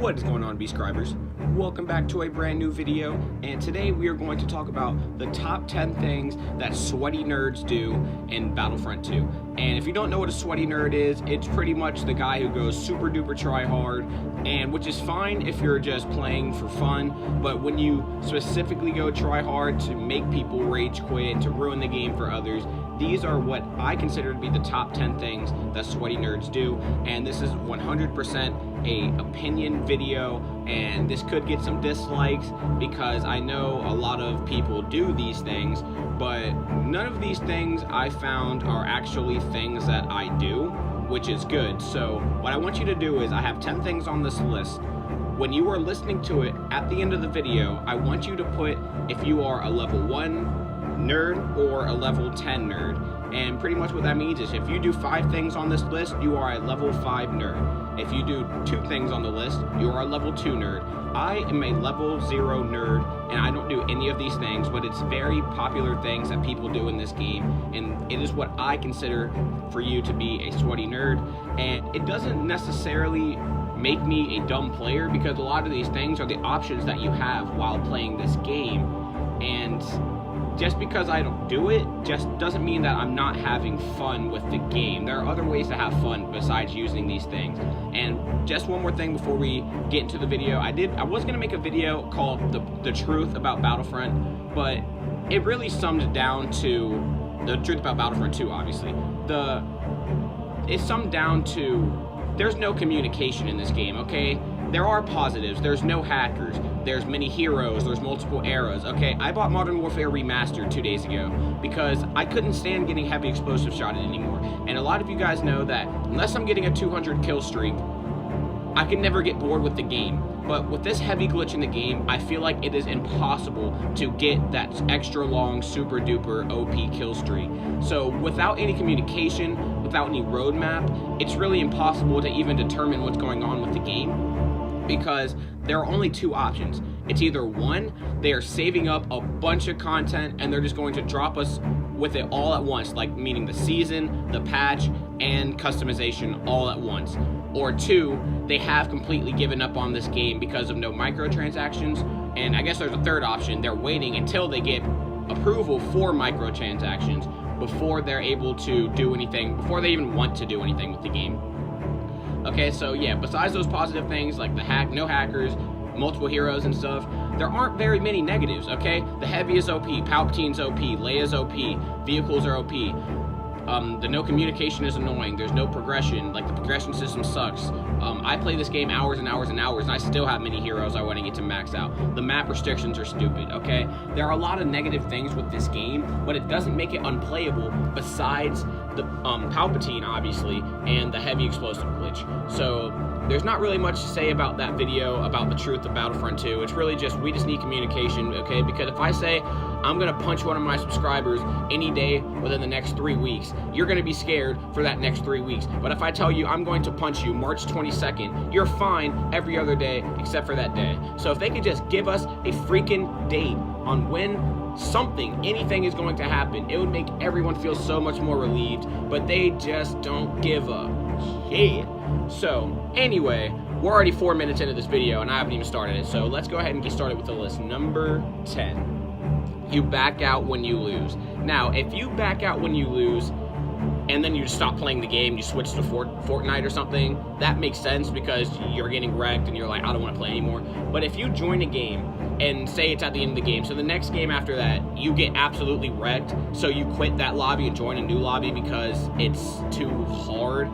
What is going on, B-scribers? Welcome back to a brand new video, and today we are going to talk about the top 10 things that sweaty nerds do in Battlefront 2. And if you don't know what a sweaty nerd is, it's pretty much the guy who goes super duper try hard, and which is fine if you're just playing for fun, but when you specifically go try hard to make people rage quit and to ruin the game for others, these are what I consider to be the top 10 things that sweaty nerds do, and this is 100% a opinion video, and this could get some dislikes because I know a lot of people do these things, but none of these things I found are actually things that I do, which is good. So what I want you to do is, I have 10 things on this list. When you are listening to it at the end of the video, I want you to put if you are a level 1 nerd or a level 10 nerd. And pretty much what that means is if you do 5 things on this list, you are a level 5 nerd. If you do 2 things on the list, you are a level 2 nerd. I am a level 0 nerd, and I don't do any of these things, but it's very popular things that people do in this game, and it is what I consider for you to be a sweaty nerd. And it doesn't necessarily make me a dumb player, because a lot of these things are the options that you have while playing this game, and just because I don't do it just doesn't mean that I'm not having fun with the game. There are other ways to have fun besides using these things. And just one more thing before we get into the video. I was gonna make a video called the truth about Battlefront, but it really summed down to the truth about Battlefront 2, obviously. It's summed down to there's no communication in this game, okay? There are positives. There's no hackers. There's many heroes. There's multiple eras. Okay, I bought Modern Warfare Remastered 2 days ago because I couldn't stand getting heavy explosive shotted anymore. And a lot of you guys know that unless I'm getting a 200 kill streak, I can never get bored with the game. But with this heavy glitch in the game, I feel like it is impossible to get that extra long, super duper OP kill streak. So without any communication, without any roadmap, it's really impossible to even determine what's going on with the game, because there are only 2 options. It's either 1, they are saving up a bunch of content and they're just going to drop us with it all at once, like meaning the season, the patch, and customization all at once. Or 2, they have completely given up on this game because of no microtransactions. And I guess there's a 3rd option, they're waiting until they get approval for microtransactions before they're able to do anything, before they even want to do anything with the game. Okay, so yeah, besides those positive things like the no hackers, multiple heroes and stuff, there aren't very many negatives, okay? The Heavy is OP, Palpatine's OP, Leia's OP, vehicles are OP. The no communication is annoying, there's no progression, like the progression system sucks. I play this game hours and hours and hours, and I still have many heroes I want to get to max out. The map restrictions are stupid, okay? There are a lot of negative things with this game, but it doesn't make it unplayable besides the Palpatine, obviously, and the heavy explosive glitch. So there's not really much to say about that video, about the truth of Battlefront 2. It's really just, we just need communication, okay? Because if I say, I'm gonna punch one of my subscribers any day within the next 3 weeks, you're gonna be scared for that next 3 weeks. But if I tell you I'm going to punch you March 22nd, you're fine every other day except for that day. So if they could just give us a freaking date on when anything is going to happen, it would make everyone feel so much more relieved, but they just don't give a shit. So anyway, we're already 4 minutes into this video and I haven't even started it, so let's go ahead and get started with the list. Number 10, you back out when you lose. Now, if you back out when you lose and then you just stop playing the game, you switch to Fortnite or something, that makes sense because you're getting wrecked and you're like, I don't want to play anymore. But if you join a game and say it's at the end of the game, so the next game after that, you get absolutely wrecked, so you quit that lobby and join a new lobby because it's too hard,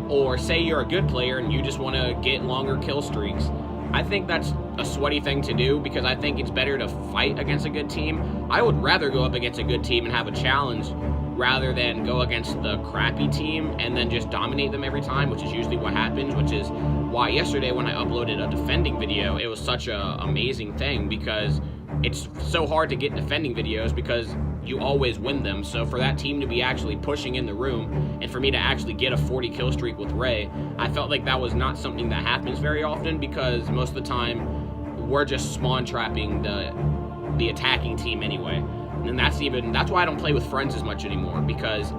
or say you're a good player and you just want to get longer kill streaks, I think that's a sweaty thing to do, because I think it's better to fight against a good team. I would rather go up against a good team and have a challenge rather than go against the crappy team and then just dominate them every time, which is usually what happens, which is why yesterday when I uploaded a defending video, it was such an amazing thing, because it's so hard to get defending videos because you always win them. So for that team to be actually pushing in the room and for me to actually get a 40 kill streak with Rey, I felt like that was not something that happens very often, because most of the time we're just spawn trapping the attacking team anyway. And that's why I don't play with friends as much anymore, because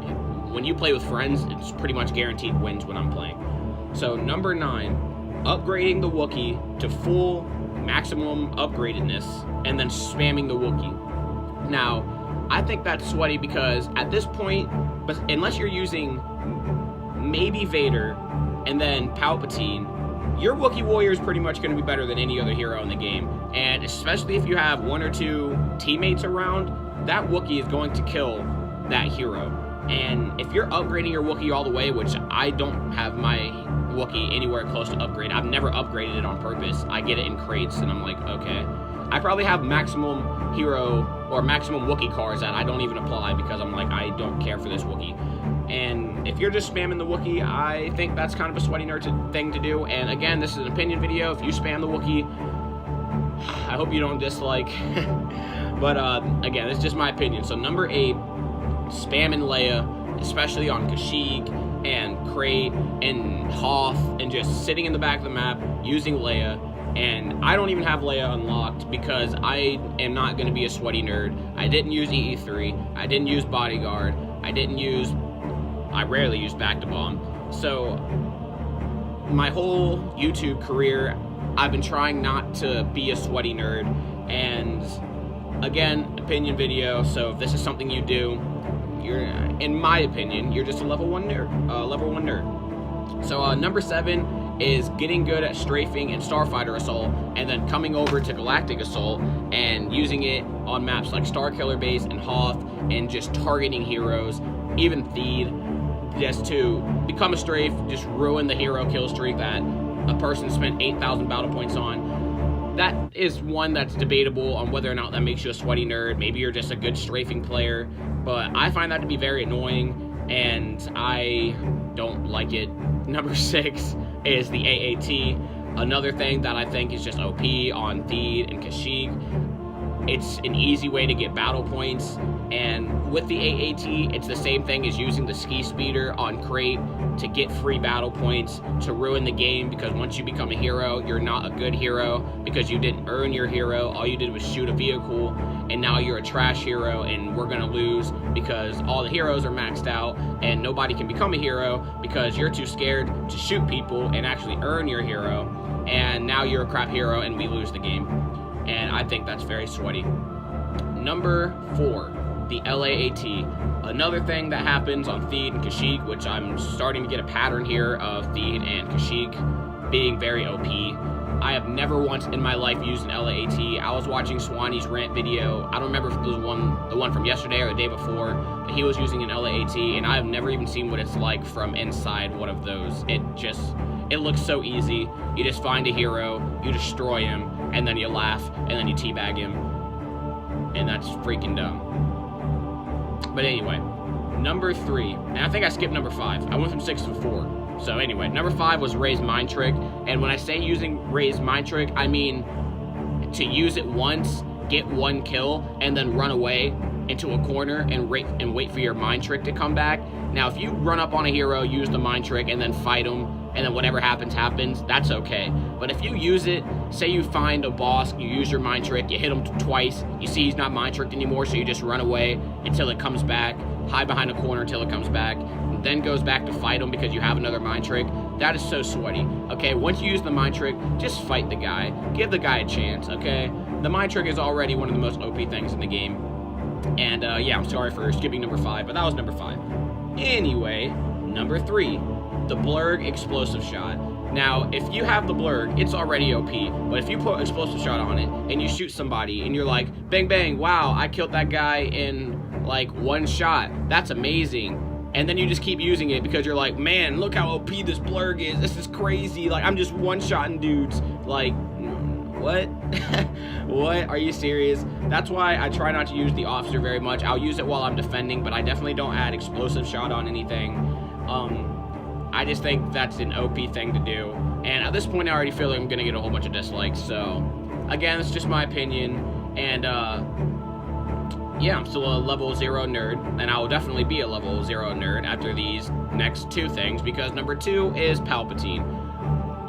when you play with friends, it's pretty much guaranteed wins when I'm playing. So number 9, upgrading the Wookiee to full maximum upgradedness and then spamming the Wookiee. Now, I think that's sweaty because at this point, but unless you're using maybe Vader and then Palpatine, your Wookiee warrior is pretty much going to be better than any other hero in the game. And especially if you have 1 or 2 teammates around, that Wookiee is going to kill that hero. And if you're upgrading your Wookiee all the way, which I don't have my Wookiee anywhere close to upgrade. I've never upgraded it on purpose. I get it in crates and I'm like, okay. I probably have maximum hero or maximum Wookiee cards that I don't even apply because I'm like, I don't care for this Wookiee. And if you're just spamming the Wookiee, I think that's kind of a sweaty nerd thing to do. And again, this is an opinion video. If you spam the Wookiee, I hope you don't dislike. But again, it's just my opinion. So number 8, spamming Leia, especially on Kashyyyk and Crate and Hoth, and just sitting in the back of the map using Leia. And I don't even have Leia unlocked because I am not going to be a sweaty nerd. I didn't use EE3. I didn't use Bodyguard. I rarely use Back to Bomb. So my whole YouTube career, I've been trying not to be a sweaty nerd. And again, opinion video. So if this is something you do, you're, in my opinion, you're just a level 1 nerd. So number 7 is getting good at strafing and Starfighter Assault, and then coming over to Galactic Assault and using it on maps like Starkiller Base and Hoth, and just targeting heroes, even Theed, just to become a strafe, just ruin the hero kill streak that a person spent 8,000 battle points on. That is one that's debatable on whether or not that makes you a sweaty nerd. Maybe you're just a good strafing player, but I find that to be very annoying, and I don't like it. Number 6 is the AAT. Another thing that I think is just OP on Theed and Kashyyyk. It's an easy way to get battle points, and with the AAT, it's the same thing as using the Ski Speeder on Crate to get free battle points, to ruin the game, because once you become a hero, you're not a good hero because you didn't earn your hero. All you did was shoot a vehicle, and now you're a trash hero, and we're gonna lose because all the heroes are maxed out, and nobody can become a hero because you're too scared to shoot people and actually earn your hero, and now you're a crap hero and we lose the game. And I think that's very sweaty. Number 4, the LAAT. Another thing that happens on Theed and Kashyyyk, which I'm starting to get a pattern here of Theed and Kashyyyk being very OP. I have never once in my life used an LAAT. I was watching Swanee's rant video. I don't remember if it was the one from yesterday or the day before, but he was using an LAAT, and I have never even seen what it's like from inside one of those. It looks so easy. You just find a hero, you destroy him, and then you laugh, and then you teabag him. And that's freaking dumb. But anyway, number 3, and I think I skipped number 5. I went from 6 to 4. So anyway, number 5 was Rey's Mind Trick. And when I say using Rey's Mind Trick, I mean to use it once, get 1 kill, and then run away into a corner and wait for your Mind Trick to come back. Now, if you run up on a hero, use the Mind Trick, and then fight him, and then whatever happens, that's okay. But if you use it, say you find a boss, you use your Mind Trick, you hit him twice, you see he's not Mind Tricked anymore, so you just run away until it comes back, hide behind a corner until it comes back, and then goes back to fight him because you have another Mind Trick, that is so sweaty. Okay, once you use the Mind Trick, just fight the guy. Give the guy a chance, okay? The Mind Trick is already one of the most OP things in the game. And yeah, I'm sorry for skipping number 5, but that was number 5. Anyway, number 3, the Blurg Explosive Shot. Now, if you have the Blurg, it's already OP, but if you put Explosive Shot on it, and you shoot somebody, and you're like, bang bang, wow, I killed that guy in, like, 1 shot, that's amazing, and then you just keep using it because you're like, man, look how OP this Blurg is, this is crazy, like, I'm just one-shotting dudes, like, what? What? Are you serious? That's why I try not to use the Officer very much. I'll use it while I'm defending, but I definitely don't add Explosive Shot on anything. I just think that's an OP thing to do. And at this point, I already feel like I'm going to get a whole bunch of dislikes. So, again, it's just my opinion. And, yeah, I'm still a level 0 nerd. And I will definitely be a level 0 nerd after these next 2 things. Because number 2 is Palpatine.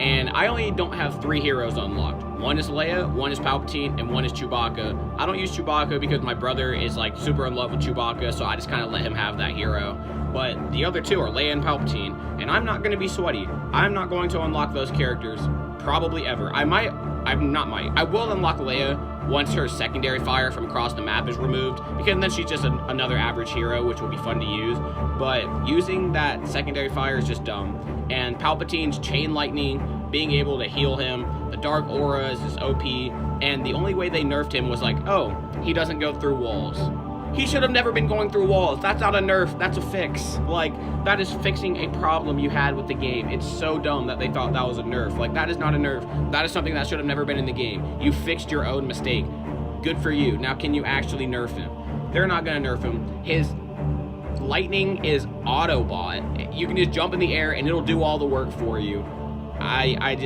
And I only don't have 3 heroes unlocked. One is Leia, one is Palpatine, and one is Chewbacca. I don't use Chewbacca because my brother is like super in love with Chewbacca, so I just kind of let him have that hero. But the other two are Leia and Palpatine, and I'm not going to be sweaty. I'm not going to unlock those characters, probably ever. I will unlock Leia once her secondary fire from across the map is removed, because then she's just another average hero, which will be fun to use. But using that secondary fire is just dumb. And Palpatine's chain lightning, being able to heal him, the dark aura is OP, and the only way they nerfed him was like, oh, he doesn't go through walls. He should have never been going through walls. That's not a nerf, that's a fix. Like, that is fixing a problem you had with the game. It's so dumb that they thought that was a nerf. Like, that is not a nerf. That is something that should have never been in the game. You fixed your own mistake. Good for you. Now, can you actually nerf him? They're not gonna nerf him. His lightning is Autobot. You can just jump in the air and it'll do all the work for you. I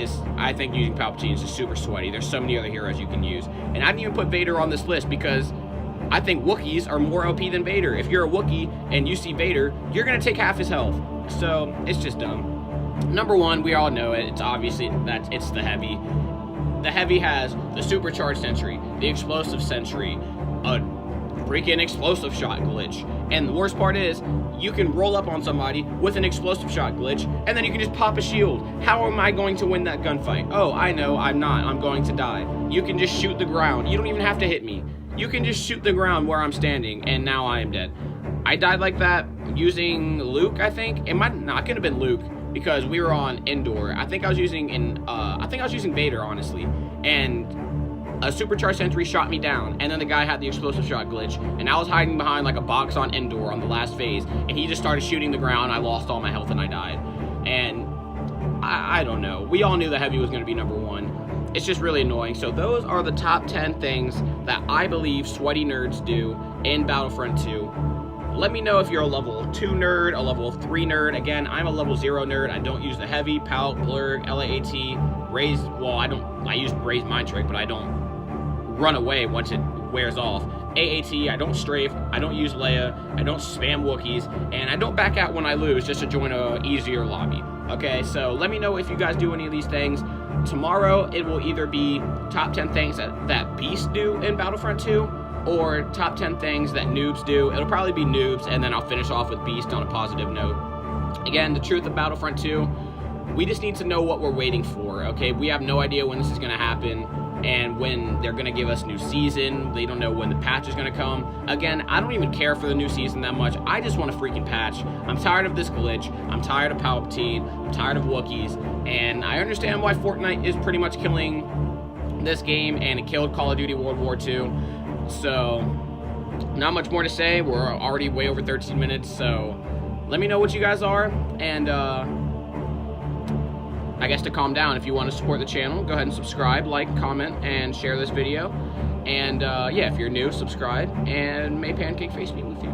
think using Palpatine is just super sweaty. There's so many other heroes you can use. And I didn't even put Vader on this list because I think Wookiees are more OP than Vader. If you're a Wookiee and you see Vader, you're going to take half his health. So, it's just dumb. Number one, we all know it. It's obviously it's the Heavy. The Heavy has the Supercharged Sentry, the Explosive Sentry, a freaking Explosive Shot glitch. And the worst part is, you can roll up on somebody with an Explosive Shot glitch, and then you can just pop a shield. How am I going to win that gunfight? Oh, I know, I'm not. I'm going to die. You can just shoot the ground. You don't even have to hit me. You can just shoot the ground where I'm standing, and now I am dead. I died like that using Luke, I think. It might not could have been Luke because we were on Endor. I think I was using Vader, honestly. And a Supercharged Sentry shot me down, and then the guy had the Explosive Shot glitch, and I was hiding behind like a box on Endor on the last phase, and he just started shooting the ground. I lost all my health and I died. And I don't know. We all knew the Heavy was going to be number one. It's just really annoying. So those are the top 10 things that I believe sweaty nerds do in Battlefront 2. Let me know if you're a level 2 nerd, a level 3 nerd. Again, I'm a level 0 nerd. I don't use the Heavy, Palp, Blurg, LAAT, Raise. Well, I use Raise Mind Trick, but I don't run away once it wears off. AAT, I don't strafe, I don't use Leia, I don't spam Wookiees, and I don't back out when I lose just to join a easier lobby. Okay, so let me know if you guys do any of these things. Tomorrow, it will either be top 10 things that beasts do in Battlefront 2, or top 10 things that noobs do. It'll probably be noobs, and then I'll finish off with beast on a positive note. Again, the truth of Battlefront 2, we just need to know what we're waiting for, okay? We have no idea when this is going to happen, and when they're going to give us new season. They don't know when the patch is going to come. Again, I don't even care for the new season that much. I just want a freaking patch. I'm tired of this glitch. I'm tired of Palpatine. I'm tired of Wookiees. And I understand why Fortnite is pretty much killing this game, and it killed Call of Duty World War II. So, not much more to say. We're already way over 13 minutes, so let me know what you guys are. And, I guess to calm down, if you want to support the channel, go ahead and subscribe, like, comment, and share this video. And yeah, if you're new, subscribe, and may Pancake Face be with you.